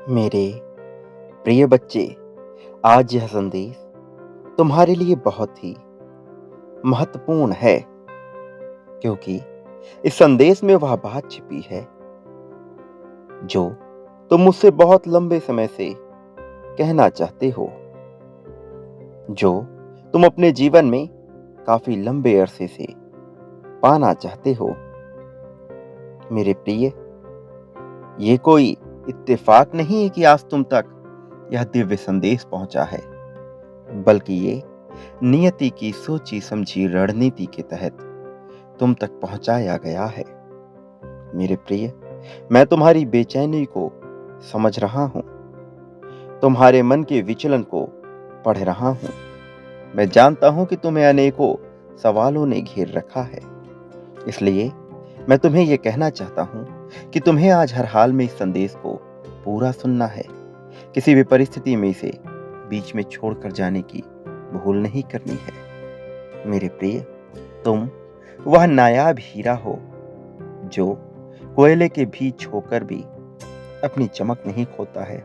मेरे प्रिय बच्चे, आज यह संदेश तुम्हारे लिए बहुत ही महत्वपूर्ण है, क्योंकि इस संदेश में वह बात छिपी है जो तुम मुझसे बहुत लंबे समय से कहना चाहते हो, जो तुम अपने जीवन में काफी लंबे अरसे से पाना चाहते हो। मेरे प्रिय, ये कोई इत्तेफाक नहीं है कि आज तुम तक यह दिव्य संदेश पहुंचा है, बल्कि ये नियति की सोची समझी रणनीति के तहत तुम तक पहुंचाया गया है। मेरे प्रिय, मैं तुम्हारी बेचैनी को समझ रहा हूं, तुम्हारे मन के विचलन को पढ़ रहा हूं। मैं जानता हूं कि तुम्हें अनेकों सवालों ने घेर रखा है, इसलिए मैं तुम्हें यह कहना चाहता हूं कि तुम्हें आज हर हाल में इस संदेश को पूरा सुनना है। किसी भी परिस्थिति में इसे बीच में छोड़कर जाने की भूल नहीं करनी है। मेरे प्रिय, तुम वह नायाब हीरा हो जो कोयले के बीच होकर भी अपनी चमक नहीं खोता है।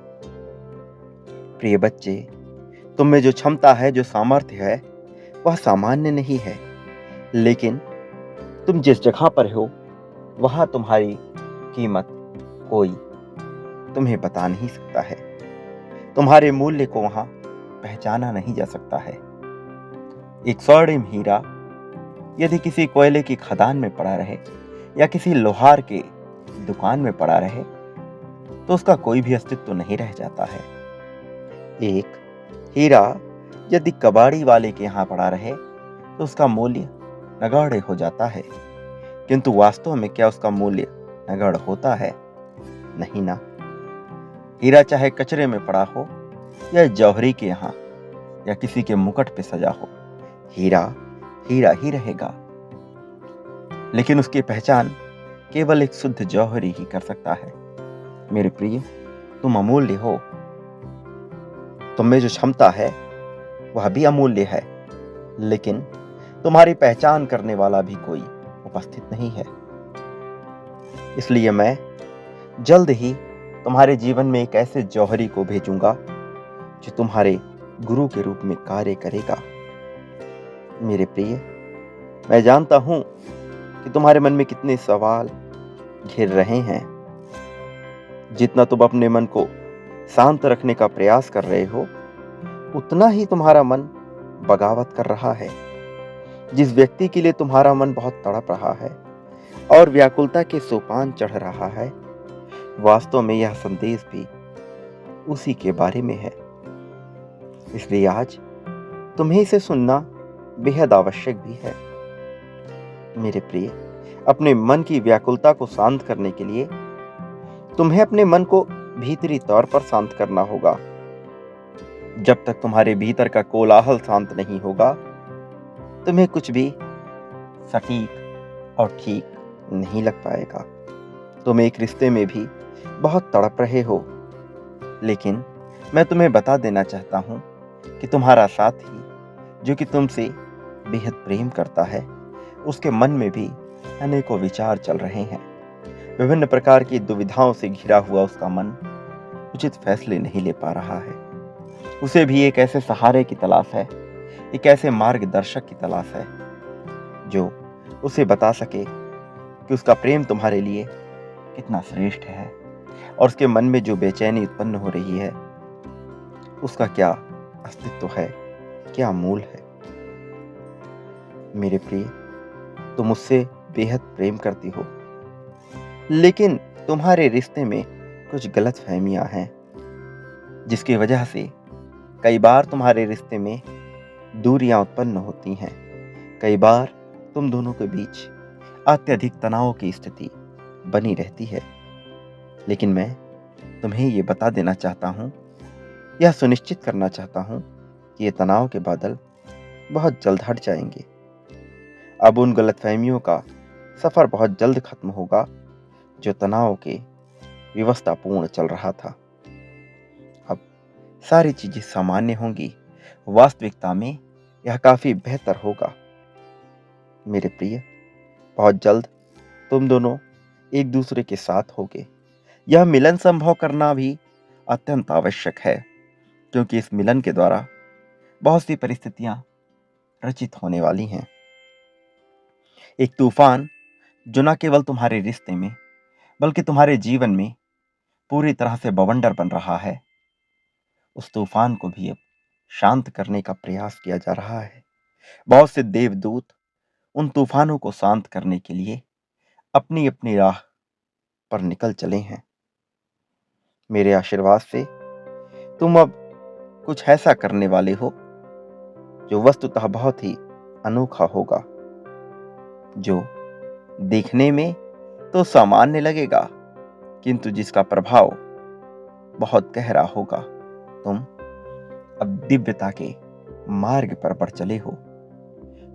प्रिय बच्चे, तुम में जो क्षमता है, जो सामर्थ्य है, वह सामान्य नहीं है, लेकिन तुम जिस जगह पर हो वहां तुम्हारी कीमत कोई तुम्हें बता नहीं सकता है। तुम्हारे मूल्य को वहां पहचाना नहीं जा सकता है। एक स्वर्णिम हीरा यदि किसी कोयले की खदान में पड़ा रहे या किसी लोहार के दुकान में पड़ा रहे तो उसका कोई भी अस्तित्व नहीं रह जाता है। एक हीरा यदि कबाड़ी वाले के यहां पड़ा रहे तो उसका मूल्य नगण्य हो जाता है, किंतु वास्तव में क्या उसका मूल्य नगण्य होता है? नहीं ना। हीरा चाहे कचरे में पड़ा हो या जौहरी के यहां या किसी के मुकुट पे सजा हो, हीरा हीरा ही रहेगा। लेकिन उसकी पहचान केवल एक शुद्ध जौहरी ही कर सकता है। मेरे प्रिय, तुम अमूल्य हो। तुम में जो क्षमता है वह भी अमूल्य है, लेकिन तुम्हारी पहचान करने वाला भी कोई उपस्थित नहीं है। इसलिए मैं जल्द ही तुम्हारे जीवन में एक ऐसे जौहरी को भेजूंगा जो तुम्हारे गुरु के रूप में कार्य करेगा। मेरे प्रिय, मैं जानता हूं कि तुम्हारे मन में कितने सवाल घिर रहे हैं। जितना तुम अपने मन को शांत रखने का प्रयास कर रहे हो, उतना ही तुम्हारा मन बगावत कर रहा है। जिस व्यक्ति के लिए तुम्हारा मन बहुत तड़प रहा है और व्याकुलता के सोपान चढ़ रहा है, वास्तव में यह संदेश भी उसी के बारे में है। इसलिए आज तुम्हें इसे सुनना बेहद आवश्यक भी है। मेरे प्रिय, अपने मन की व्याकुलता को शांत करने के लिए तुम्हें अपने मन को भीतरी तौर पर शांत करना होगा। जब तक तुम्हारे भीतर का कोलाहल शांत नहीं होगा, तुम्हें कुछ भी सटीक और ठीक नहीं लग पाएगा। तुम एक रिश्ते में भी बहुत तड़प रहे हो, लेकिन मैं तुम्हें बता देना चाहता हूं कि तुम्हारा साथी, जो कि तुमसे बेहद प्रेम करता है, उसके मन में भी अनेकों विचार चल रहे हैं। विभिन्न प्रकार की दुविधाओं से घिरा हुआ उसका मन उचित फैसले नहीं ले पा रहा है। उसे भी एक ऐसे सहारे की तलाश है, एक ऐसे मार्गदर्शक की तलाश है जो उसे बता सके कि उसका प्रेम तुम्हारे लिए कितना श्रेष्ठ है और उसके मन में जो बेचैनी उत्पन्न हो रही है उसका क्या अस्तित्व है, क्या मूल है। मेरे प्रिय, तुम मुझसे बेहद प्रेम करती हो, लेकिन तुम्हारे रिश्ते में कुछ गलतफहमियां हैं, जिसकी वजह से कई बार तुम्हारे रिश्ते में दूरियां उत्पन्न होती हैं। कई बार तुम दोनों के बीच अत्यधिक तनाव की स्थिति बनी रहती है। लेकिन मैं तुम्हें ये बता देना चाहता हूं, यह सुनिश्चित करना चाहता हूं कि ये तनाव के बादल बहुत जल्द हट जाएंगे। अब उन गलतफहमियों का सफर बहुत जल्द खत्म होगा जो तनाव के विवस्थापूर्ण चल रहा था। अब सारी चीजें सामान्य होंगी। वास्तविकता में यह काफी बेहतर होगा। मेरे प्रिय, बहुत जल्द तुम दोनों एक दूसरे के साथ होगे। यह मिलन संभव करना भी अत्यंत आवश्यक है, क्योंकि इस मिलन के द्वारा बहुत सी परिस्थितियां रचित होने वाली हैं। एक तूफान जो न केवल तुम्हारे रिश्ते में बल्कि तुम्हारे जीवन में पूरी तरह से बवंडर बन रहा है, उस तूफान को भी अब शांत करने का प्रयास किया जा रहा है। बहुत से देवदूत उन तूफानों को शांत करने के लिए अपनी अपनी राह पर निकल चले हैं। मेरे आशीर्वाद से तुम अब कुछ ऐसा करने वाले हो जो वस्तुतः बहुत ही अनोखा होगा, जो देखने में तो सामान्य लगेगा, किंतु जिसका प्रभाव बहुत गहरा होगा। तुम अब दिव्यता के मार्ग पर बढ़ चले हो।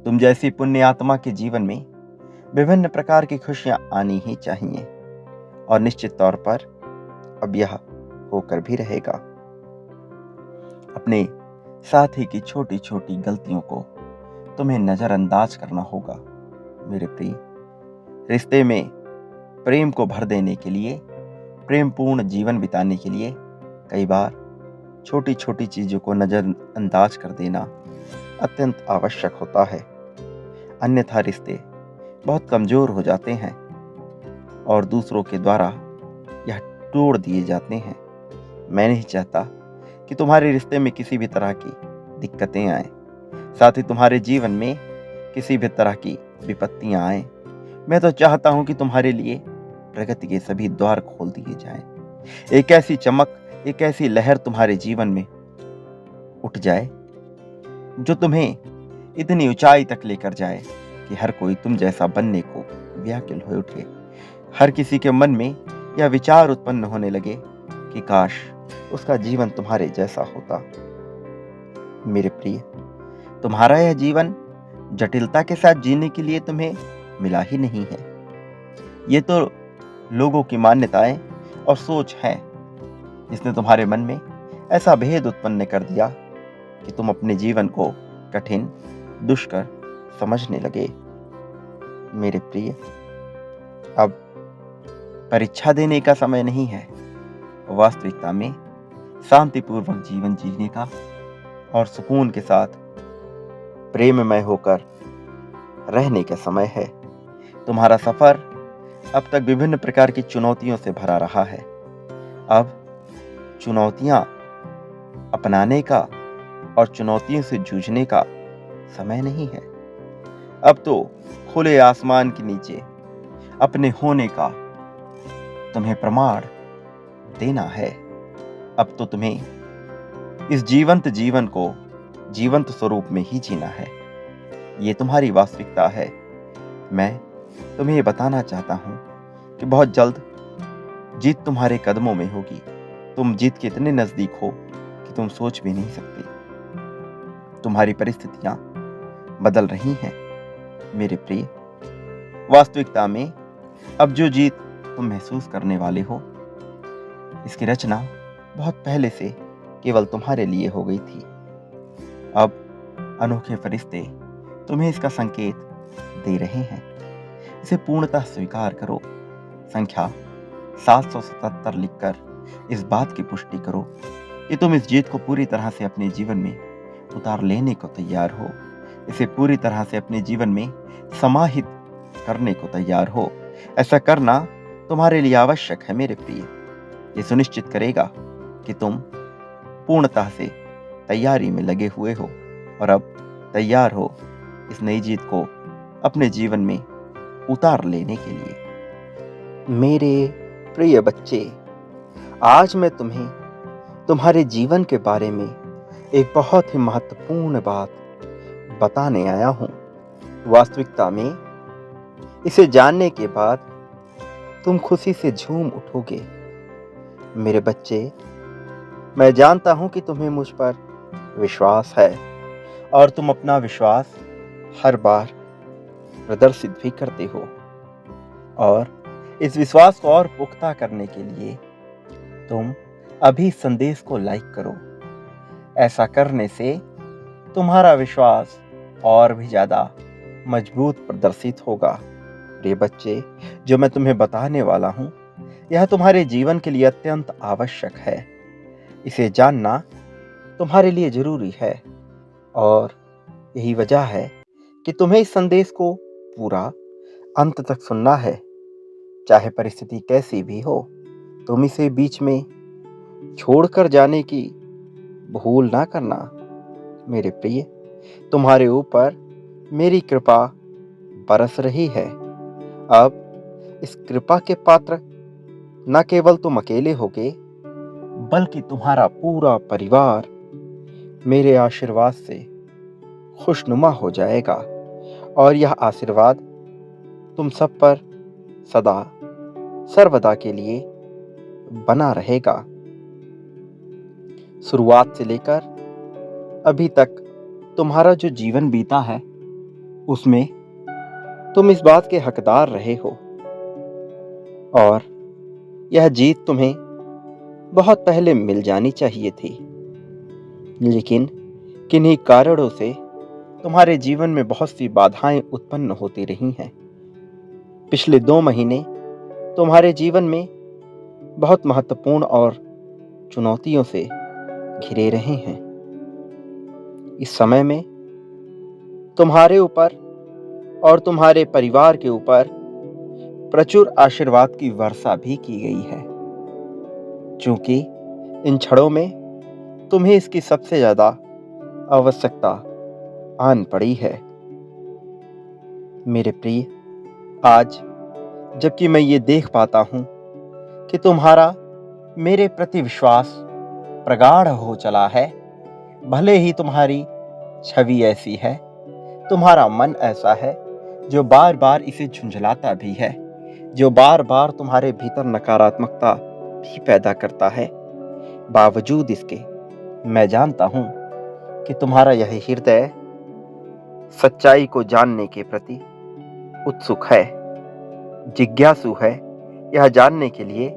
तुम जैसी पुण्य आत्मा के जीवन में विभिन्न प्रकार की खुशियां आनी ही चाहिए, और निश्चित तौर पर अब यह होकर भी रहेगा। अपने साथी की छोटी छोटी गलतियों को तुम्हें नजरअंदाज करना होगा। मेरे प्रिय, रिश्ते में प्रेम को भर देने के लिए, प्रेमपूर्ण जीवन बिताने के लिए कई बार छोटी छोटी चीजों को नजरअंदाज कर देना अत्यंत आवश्यक होता है। अन्यथा रिश्ते बहुत कमजोर हो जाते हैं और दूसरों के द्वारा यह तोड़ दिए जाते हैं। मैं नहीं चाहता कि तुम्हारे रिश्ते में किसी भी तरह की दिक्कतें आए, साथ ही तुम्हारे जीवन में किसी भी तरह की विपत्तियां आए। मैं तो चाहता हूं कि तुम्हारे लिए प्रगति के सभी द्वार खोल दिए जाएं। एक ऐसी चमक, एक ऐसी लहर तुम्हारे जीवन में उठ जाए जो तुम्हें इतनी ऊंचाई तक लेकर जाए कि हर कोई तुम जैसा बनने को व्याकुल हो उठे। हर किसी के मन में यह विचार उत्पन्न होने लगे कि काश उसका जीवन तुम्हारे जैसा होता। मेरे प्रिय, तुम्हारा यह जीवन जटिलता के साथ जीने के लिए तुम्हें मिला ही नहीं है। ये तो लोगों की मान्यताएं और सोच है जिसने तुम्हारे मन में ऐसा भेद उत्पन्न कर दिया कि तुम अपने जीवन को कठिन, दुष्कर समझने लगे। मेरे प्रिय, अब परीक्षा देने का समय नहीं है, वास्तविकता में शांतिपूर्वक जीवन जीने का और सुकून के साथ प्रेममय होकर रहने का समय है। तुम्हारा सफर अब तक विभिन्न प्रकार की चुनौतियों से भरा रहा है। अब चुनौतियां अपनाने का और चुनौतियों से जूझने का समय नहीं है। अब तो खुले आसमान के नीचे अपने होने का तुम्हें प्रमाण देना है। अब तो तुम्हें इस जीवंत जीवन को जीवंत स्वरूप में ही जीना है। ये तुम्हारी वास्तविकता है। मैं तुम्हें ये बताना चाहता हूं कि बहुत जल्द जीत तुम्हारे कदमों में होगी। तुम जीत के इतने नजदीक हो कि तुम सोच भी नहीं सकते। तुम्हारी परिस्थितियां बदल रही हैं मेरे प्रिय। वास्तविकता में अब जो जीत तुम महसूस करने वाले हो, इसकी रचना बहुत पहले से केवल तुम्हारे लिए हो गई थी। अब अनोखे फरिश्ते तुम्हें इसका संकेत दे रहे हैं। इसे पूर्णतः स्वीकार करो। संख्या 777 लिखकर इस बात की पुष्टि करो कि तुम इस जीत को पूरी तरह से अपने जीवन में उतार लेने को तैयार हो। इसे पूरी तरह से अपने जीवन में समाहित करने को तैयार हो। ऐसा करना तुम्हारे लिए आवश्यक है मेरे प्रिय। ये सुनिश्चित करेगा कि तुम पूर्णतः से तैयारी में लगे हुए हो और अब तैयार हो इस नई जीत को अपने जीवन में उतार लेने के लिए। मेरे प्रिय बच्चे, आज मैं तुम्हें तुम्हारे जीवन के बारे में एक बहुत ही महत्वपूर्ण बात बताने आया हूं। वास्तविकता में इसे जानने के बाद तुम खुशी से झूम उठोगे। मेरे बच्चे, मैं जानता हूं कि तुम्हें मुझ पर विश्वास है और तुम अपना विश्वास हर बार प्रदर्शित भी करते हो। और इस विश्वास को और पुख्ता करने के लिए तुम अभी संदेश को लाइक करो। ऐसा करने से तुम्हारा विश्वास और भी ज्यादा मजबूत प्रदर्शित होगा। प्रिय बच्चे, जो मैं तुम्हें बताने वाला हूं, यह तुम्हारे जीवन के लिए अत्यंत आवश्यक है। इसे जानना तुम्हारे लिए जरूरी है और यही वजह है कि तुम्हें इस संदेश को पूरा अंत तक सुनना है। चाहे परिस्थिति कैसी भी हो, तुम इसे बीच में छोड़कर जाने की भूल ना करना। मेरे प्रिय, तुम्हारे ऊपर मेरी कृपा बरस रही है। अब इस कृपा के पात्र न केवल तुम अकेले होगे, बल्कि तुम्हारा पूरा परिवार मेरे आशीर्वाद से खुशनुमा हो जाएगा और यह आशीर्वाद तुम सब पर सदा सर्वदा के लिए बना रहेगा। शुरुआत से लेकर अभी तक तुम्हारा जो जीवन बीता है, उसमें तुम इस बात के हकदार रहे हो और यह जीत तुम्हें बहुत पहले मिल जानी चाहिए थी। लेकिन किन्हीं कारणों से तुम्हारे जीवन में बहुत सी बाधाएं उत्पन्न होती रही हैं। पिछले 2 महीने तुम्हारे जीवन में बहुत महत्वपूर्ण और चुनौतियों से घिरे रहे हैं। इस समय में तुम्हारे ऊपर और तुम्हारे परिवार के ऊपर प्रचुर आशीर्वाद की वर्षा भी की गई है, क्योंकि इन क्षणों में तुम्हें इसकी सबसे ज्यादा आवश्यकता आन पड़ी है। मेरे प्रिय, आज जबकि मैं ये देख पाता हूं कि तुम्हारा मेरे प्रति विश्वास प्रगाढ़ हो चला है, भले ही तुम्हारी छवि ऐसी है, तुम्हारा मन ऐसा है जो बार बार इसे झुंझलाता भी है, जो बार बार तुम्हारे भीतर नकारात्मकता भी पैदा करता है। बावजूद इसके मैं जानता हूं कि तुम्हारा यह हृदय सच्चाई को जानने के प्रति उत्सुक है, जिज्ञासु है, यह जानने के लिए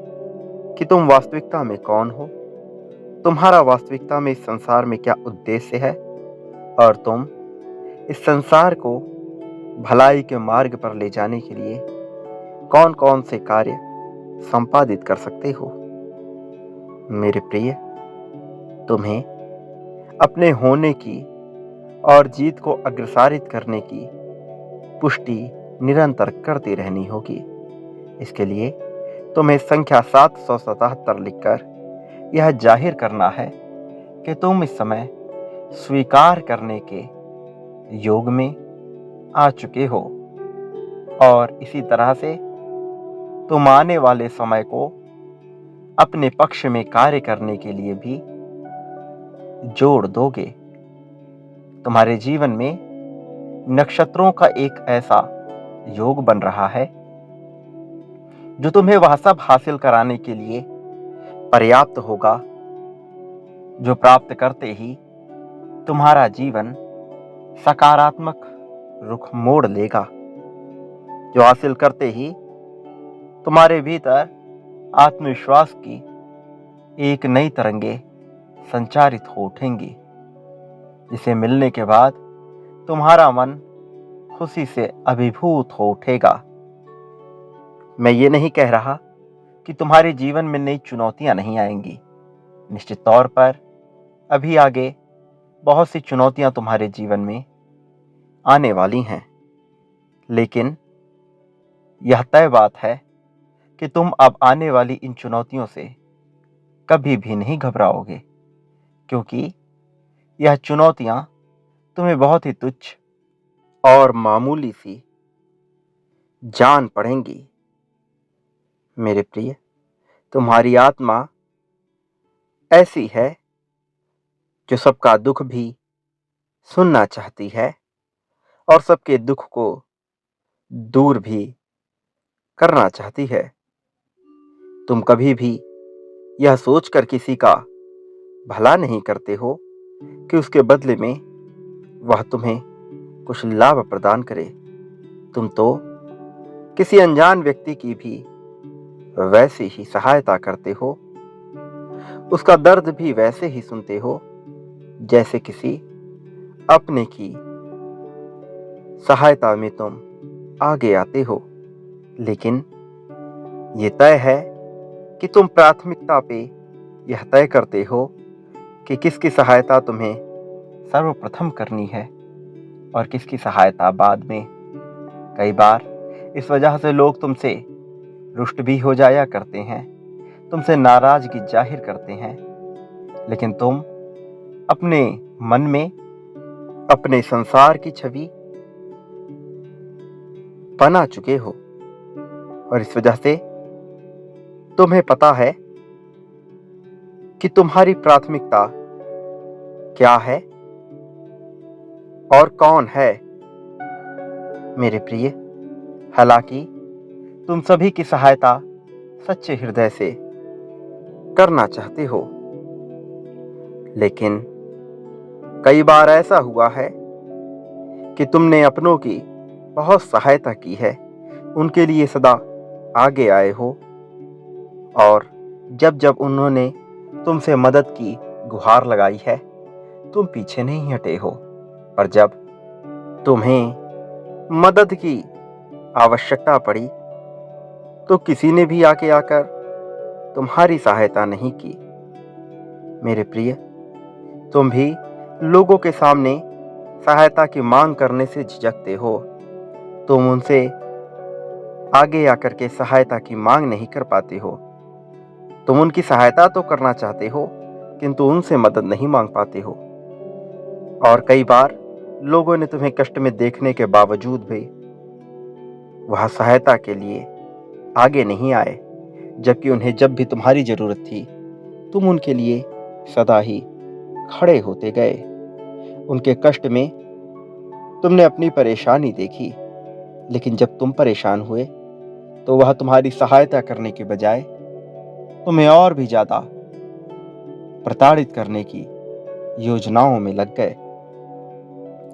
कि तुम वास्तविकता में कौन हो, तुम्हारा वास्तविकता में इस संसार में क्या उद्देश्य है और तुम इस संसार को भलाई के मार्ग पर ले जाने के लिए कौन कौन से कार्य संपादित कर सकते हो। मेरे प्रिय, तुम्हें अपने होने की और जीत को अग्रसारित करने की पुष्टि निरंतर करती रहनी होगी। इसके लिए तुम्हें संख्या 777 लिखकर यह जाहिर करना है कि तुम इस समय स्वीकार करने के योग में आ चुके हो और इसी तरह से तुम आने वाले समय को अपने पक्ष में कार्य करने के लिए भी जोड़ दोगे। तुम्हारे जीवन में नक्षत्रों का एक ऐसा योग बन रहा है जो तुम्हें वह सब हासिल कराने के लिए पर्याप्त होगा, जो प्राप्त करते ही तुम्हारा जीवन सकारात्मक रुख मोड़ लेगा, जो हासिल करते ही तुम्हारे भीतर आत्मविश्वास की एक नई तरंगे संचारित हो उठेंगी, जिसे मिलने के बाद तुम्हारा मन खुशी से अभिभूत हो उठेगा। मैं ये नहीं कह रहा कि तुम्हारे जीवन में नई चुनौतियां नहीं आएंगी। निश्चित तौर पर अभी आगे बहुत सी चुनौतियां तुम्हारे जीवन में आने वाली हैं, लेकिन यह तय बात है कि तुम अब आने वाली इन चुनौतियों से कभी भी नहीं घबराओगे, क्योंकि यह चुनौतियां तुम्हें बहुत ही तुच्छ और मामूली सी जान पड़ेंगी। मेरे प्रिय, तुम्हारी आत्मा ऐसी है जो सबका दुख भी सुनना चाहती है और सबके दुख को दूर भी करना चाहती है। तुम कभी भी यह सोचकर किसी का भला नहीं करते हो कि उसके बदले में वह तुम्हें कुछ लाभ प्रदान करे। तुम तो किसी अनजान व्यक्ति की भी वैसे ही सहायता करते हो, उसका दर्द भी वैसे ही सुनते हो जैसे किसी अपने की सहायता में तुम आगे आते हो। लेकिन ये तय है कि तुम प्राथमिकता पे यह तय करते हो कि किसकी सहायता तुम्हें सर्वप्रथम करनी है और किसकी सहायता बाद में। कई बार इस वजह से लोग तुमसे रुष्ट भी हो जाया करते हैं, तुमसे नाराजगी जाहिर करते हैं, लेकिन तुम अपने मन में अपने संसार की छवि बना चुके हो और इस वजह से तुम्हें पता है कि तुम्हारी प्राथमिकता क्या है और कौन है। मेरे प्रिय, हालांकि तुम सभी की सहायता सच्चे हृदय से करना चाहते हो, लेकिन कई बार ऐसा हुआ है कि तुमने अपनों की बहुत सहायता की है, उनके लिए सदा आगे आए हो और जब जब उन्होंने तुमसे मदद की गुहार लगाई है तुम पीछे नहीं हटे हो, पर जब तुम्हें मदद की आवश्यकता पड़ी तो किसी ने भी आके आकर तुम्हारी सहायता नहीं की। मेरे प्रिय, तुम भी लोगों के सामने सहायता की मांग करने से झिझकते हो। तुम उनसे आगे आकर के सहायता की मांग नहीं कर पाते हो। तुम उनकी सहायता तो करना चाहते हो किंतु उनसे मदद नहीं मांग पाते हो। और कई बार लोगों ने तुम्हें कष्ट में देखने के बावजूद भी वह सहायता के लिए आगे नहीं आए, जबकि उन्हें जब भी तुम्हारी जरूरत थी तुम उनके लिए सदा ही खड़े होते गए। उनके कष्ट में तुमने अपनी परेशानी देखी, लेकिन जब तुम परेशान हुए तो वह तुम्हारी सहायता करने के बजाय तुम्हें और भी ज्यादा प्रताड़ित करने की योजनाओं में लग गए।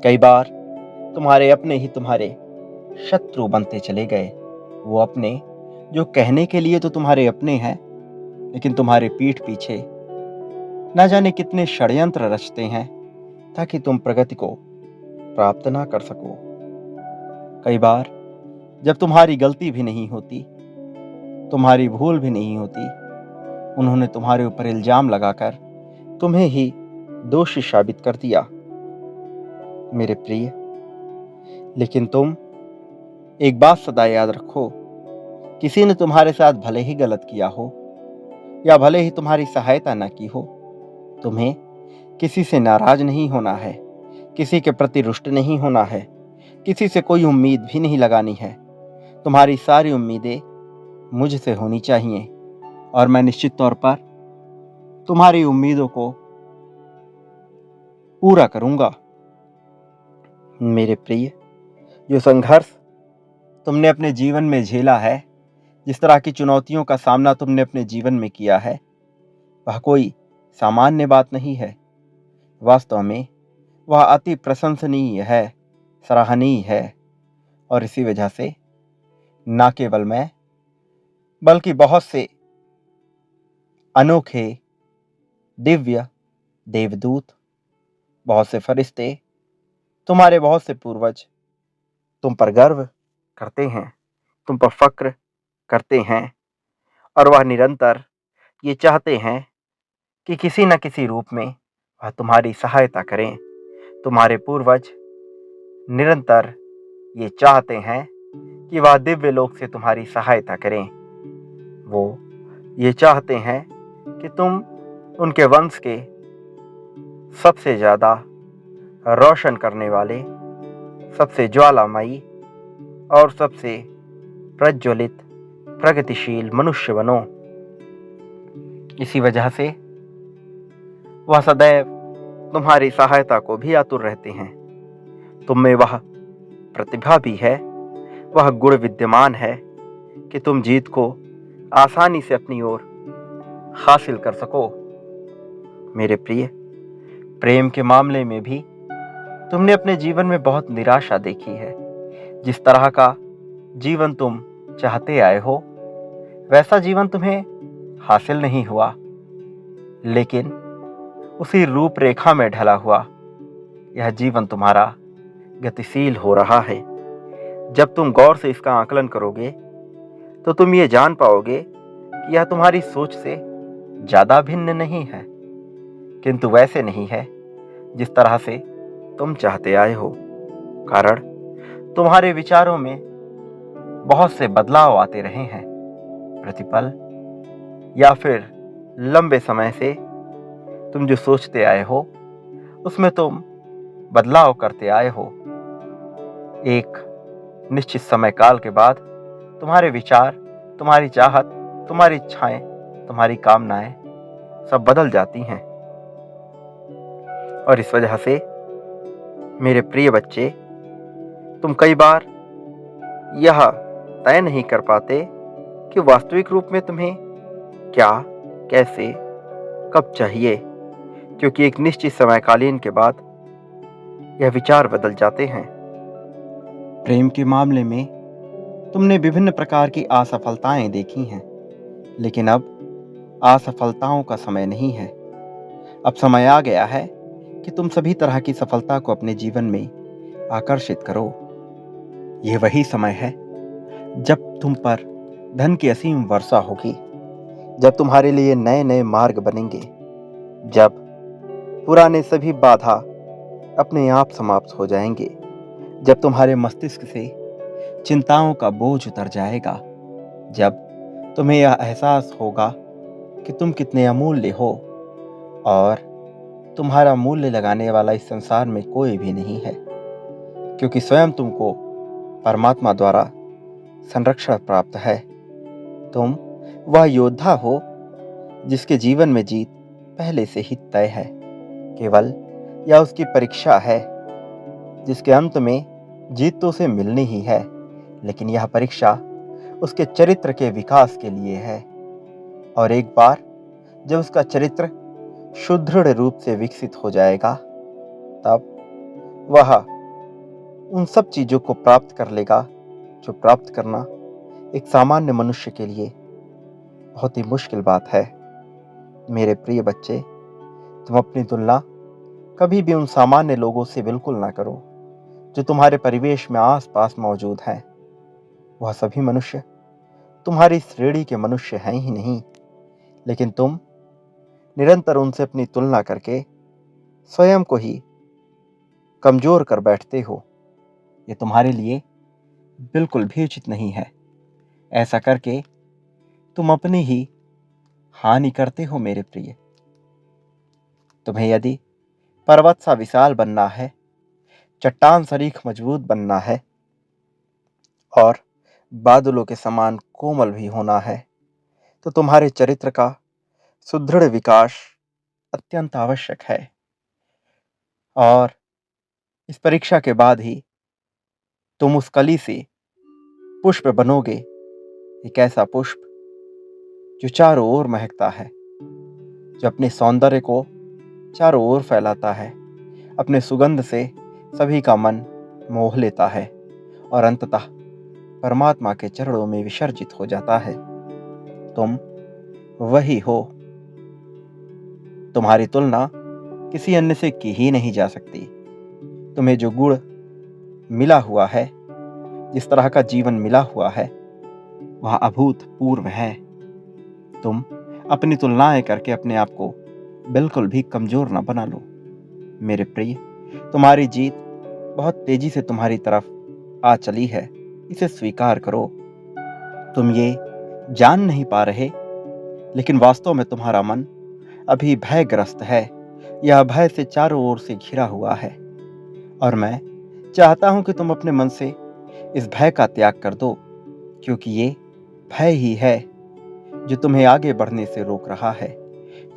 कई बार तुम्हारे अपने ही तुम्हारे शत्रु बनते चले गए। वो अपने जो कहने के लिए तो तुम्हारे अपने हैं, लेकिन तुम्हारे पीठ पीछे ना जाने कितने षड्यंत्र रचते हैं ताकि तुम प्रगति को प्राप्त ना कर सको। कई बार जब तुम्हारी गलती भी नहीं होती, तुम्हारी भूल भी नहीं होती, उन्होंने तुम्हारे ऊपर इल्जाम लगाकर तुम्हें ही दोषी साबित कर दिया। मेरे प्रिय, लेकिन तुम एक बात सदा याद रखो, किसी ने तुम्हारे साथ भले ही गलत किया हो या भले ही तुम्हारी सहायता ना की हो, तुम्हें किसी से नाराज नहीं होना है, किसी के प्रति रुष्ट नहीं होना है, किसी से कोई उम्मीद भी नहीं लगानी है। तुम्हारी सारी उम्मीदें मुझसे होनी चाहिए और मैं निश्चित तौर पर तुम्हारी उम्मीदों को पूरा करूंगा। मेरे प्रिय, जो संघर्ष तुमने अपने जीवन में झेला है, जिस तरह की चुनौतियों का सामना तुमने अपने जीवन में किया है, वह कोई सामान्य बात नहीं है। वास्तव में वह अति प्रशंसनीय है, सराहनीय है और इसी वजह से न केवल मैं बल्कि बहुत से अनोखे दिव्य देवदूत, बहुत से फरिश्ते, तुम्हारे बहुत से पूर्वज तुम पर गर्व करते हैं, तुम पर फक्र करते हैं और वह निरंतर ये चाहते हैं कि किसी न किसी रूप में वह तुम्हारी सहायता करें। तुम्हारे पूर्वज निरंतर ये चाहते हैं कि वह दिव्य लोक से तुम्हारी सहायता करें। वो ये चाहते हैं कि तुम उनके वंश के सबसे ज़्यादा रोशन करने वाले, सबसे ज्वालामयी और सबसे प्रज्वलित प्रगतिशील मनुष्य बनो। इसी वजह से वह सदैव तुम्हारी सहायता को भी आतुर रहते हैं। तुम में वह प्रतिभा भी है, वह गुण विद्यमान है कि तुम जीत को आसानी से अपनी ओर हासिल कर सको। मेरे प्रिय, प्रेम के मामले में भी तुमने अपने जीवन में बहुत निराशा देखी है। जिस तरह का जीवन तुम चाहते आए हो वैसा जीवन तुम्हें हासिल नहीं हुआ, लेकिन उसी रूपरेखा में ढला हुआ यह जीवन तुम्हारा गतिशील हो रहा है। जब तुम गौर से इसका आकलन करोगे तो तुम ये जान पाओगे कि यह तुम्हारी सोच से ज्यादा भिन्न नहीं है, किंतु वैसे नहीं है जिस तरह से तुम चाहते आए हो। कारण तुम्हारे विचारों में बहुत से बदलाव आते रहे हैं। प्रतिपल या फिर लंबे समय से तुम जो सोचते आए हो उसमें तुम बदलाव करते आए हो। एक निश्चित समय काल के बाद तुम्हारे विचार, तुम्हारी चाहत, तुम्हारी इच्छाएं, तुम्हारी कामनाएं सब बदल जाती हैं। और इस वजह से मेरे प्रिय बच्चे, तुम कई बार यह तय नहीं कर पाते कि वास्तविक रूप में तुम्हें क्या, कैसे, कब चाहिए, क्योंकि एक निश्चित समयकालीन के बाद यह विचार बदल जाते हैं। प्रेम के मामले में तुमने विभिन्न प्रकार की असफलताएं देखी हैं, लेकिन अब असफलताओं का समय नहीं है। अब समय आ गया है कि तुम सभी तरह की सफलता को अपने जीवन में आकर्षित करो। यह वही समय है जब तुम पर धन की असीम वर्षा होगी, जब तुम्हारे लिए नए नए मार्ग बनेंगे, जब पुराने सभी बाधा अपने आप समाप्त हो जाएंगे, जब तुम्हारे मस्तिष्क से चिंताओं का बोझ उतर जाएगा, जब तुम्हें यह एहसास होगा कि तुम कितने अमूल्य हो और तुम्हारा मूल्य लगाने वाला इस संसार में कोई भी नहीं है, क्योंकि स्वयं तुमको परमात्मा द्वारा संरक्षण प्राप्त है। तुम वह योद्धा हो जिसके जीवन में जीत पहले से ही तय है। केवल यह उसकी परीक्षा है जिसके अंत में जीत तो उसे मिलनी ही है, लेकिन यह परीक्षा उसके चरित्र के विकास के लिए है। और एक बार जब उसका चरित्र सुदृढ़ रूप से विकसित हो जाएगा, तब वह उन सब चीजों को प्राप्त कर लेगा जो प्राप्त करना एक सामान्य मनुष्य के लिए बहुत ही मुश्किल बात है। मेरे प्रिय बच्चे, तुम अपनी तुलना कभी भी उन सामान्य लोगों से बिल्कुल ना करो जो तुम्हारे परिवेश में आसपास मौजूद हैं। वह सभी मनुष्य तुम्हारी श्रेणी के मनुष्य हैं ही नहीं, लेकिन तुम निरंतर उनसे अपनी तुलना करके स्वयं को ही कमजोर कर बैठते हो। ये तुम्हारे लिए बिल्कुल भी उचित नहीं है। ऐसा करके तुम अपनी ही हानि करते हो मेरे प्रिय। तुम्हें यदि पर्वत सा विशाल बनना है, चट्टान सरीख मजबूत बनना है और बादलों के समान कोमल भी होना है, तो तुम्हारे चरित्र का सुदृढ़ विकास अत्यंत आवश्यक है। और इस परीक्षा के बाद ही तुम उस कली से पुष्प बनोगे, एक ऐसा पुष्प जो चारों ओर महकता है, जो अपने सौंदर्य को चारों ओर फैलाता है, अपने सुगंध से सभी का मन मोह लेता है और अंततः परमात्मा के चरणों में विसर्जित हो जाता है। तुम वही हो। तुम्हारी तुलना किसी अन्य से की ही नहीं जा सकती। तुम्हें जो गुण मिला हुआ है, जिस तरह का जीवन मिला हुआ है, वह अभूतपूर्व है। तुम अपनी तुलनाएं करके अपने आप को बिल्कुल भी कमजोर न बना लो। मेरे प्रिय, तुम्हारी जीत बहुत तेजी से तुम्हारी तरफ आ चली है, इसे स्वीकार करो। तुम ये जान नहीं पा रहे, लेकिन वास्तव में तुम्हारा मन अभी भयग्रस्त है। यह भय से चारों ओर से घिरा हुआ है और मैं चाहता हूं कि तुम अपने मन से इस भय का त्याग कर दो, क्योंकि ये भय ही है जो तुम्हें आगे बढ़ने से रोक रहा है।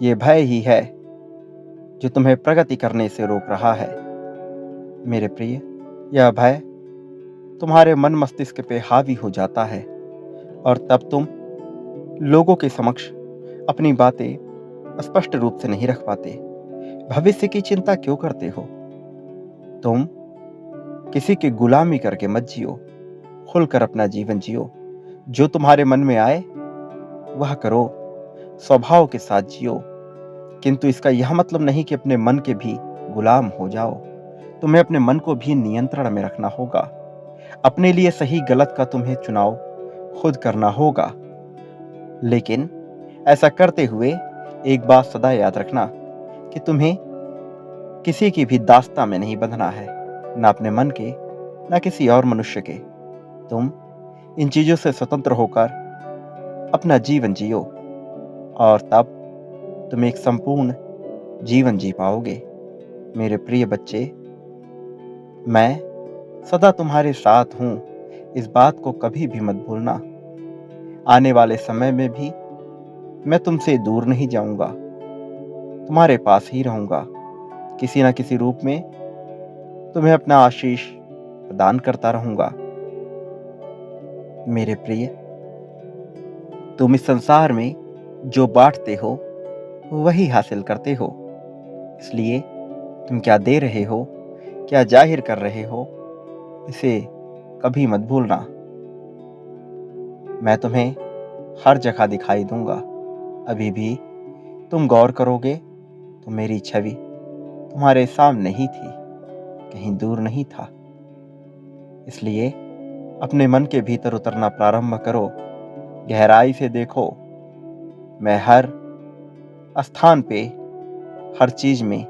ये भय ही है जो तुम्हें प्रगति करने से रोक रहा है। मेरे प्रिय, यह भय तुम्हारे मन मस्तिष्क पे हावी हो जाता है और तब तुम लोगों के समक्ष अपनी बातें स्पष्ट रूप से नहीं रख पाते। भविष्य की चिंता क्यों करते हो? तुम किसी की गुलामी करके मत जियो, खुलकर अपना जीवन जियो। जो तुम्हारे मन में आए वह करो, स्वभाव के साथ जियो, किंतु इसका यह मतलब नहीं कि अपने मन के भी गुलाम हो जाओ। तुम्हें अपने मन को भी नियंत्रण में रखना होगा। अपने लिए सही गलत का तुम्हें चुनाव खुद करना होगा, लेकिन ऐसा करते हुए एक बात सदा याद रखना कि तुम्हें किसी की भी दास्तां में नहीं बंधना है, ना अपने मन के, ना किसी और मनुष्य के। तुम इन चीज़ों से स्वतंत्र होकर अपना जीवन जियो और तब तुम एक संपूर्ण जीवन जी पाओगे। मेरे प्रिय बच्चे, मैं सदा तुम्हारे साथ हूँ, इस बात को कभी भी मत भूलना। आने वाले समय में भी मैं तुमसे दूर नहीं जाऊँगा, तुम्हारे पास ही रहूँगा। किसी न किसी रूप में तुम्हें अपना आशीष प्रदान करता रहूँगा। मेरे प्रिय, तुम इस संसार में जो बाँटते हो, वही हासिल करते हो। इसलिए तुम क्या दे रहे हो, क्या ज़ाहिर कर रहे हो, इसे कभी मत भूलना। मैं तुम्हें हर जगह दिखाई दूँगा। अभी भी तुम गौर करोगे तो मेरी छवि तुम्हारे सामने ही थी, कहीं दूर नहीं था। इसलिए अपने मन के भीतर उतरना प्रारंभ करो, गहराई से देखो। मैं हर स्थान पे, हर चीज़ में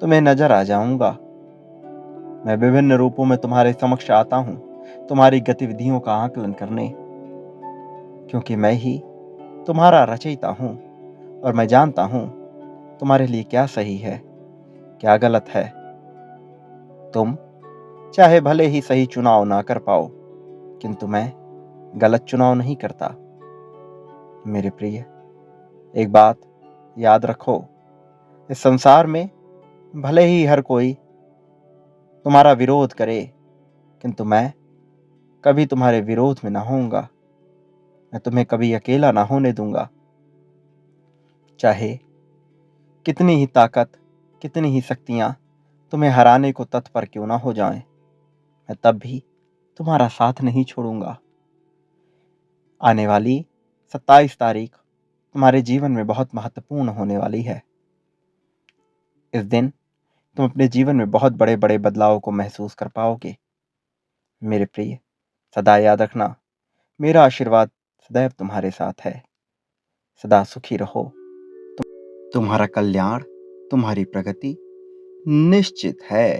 तुम्हें नज़र आ जाऊँगा। मैं विभिन्न रूपों में तुम्हारे समक्ष आता हूँ, तुम्हारी गतिविधियों का आकलन करने, क्योंकि मैं ही तुम्हारा रचयिता हूँ और मैं जानता हूँ तुम्हारे लिए क्या सही है, क्या गलत है। तुम चाहे भले ही सही चुनाव ना कर पाओ, किंतु मैं गलत चुनाव नहीं करता। मेरे प्रिय, एक बात याद रखो, इस संसार में भले ही हर कोई तुम्हारा विरोध करे, किंतु मैं कभी तुम्हारे विरोध में ना होऊंगा। मैं तुम्हें कभी अकेला ना होने दूंगा। चाहे कितनी ही ताकत, कितनी ही शक्तियां तुम्हें हराने को तत्पर क्यों ना हो जाएं, मैं तब भी तुम्हारा साथ नहीं छोड़ूंगा। आने वाली 27 तारीख तुम्हारे जीवन में बहुत महत्वपूर्ण होने वाली है। इस दिन तुम अपने जीवन में बहुत बड़े बड़े बदलावों को महसूस कर पाओगे। मेरे प्रिय, सदा याद रखना, मेरा आशीर्वाद सदैव तुम्हारे साथ है। सदा सुखी रहो। तुम्हारा कल्याण, तुम्हारी प्रगति निश्चित है।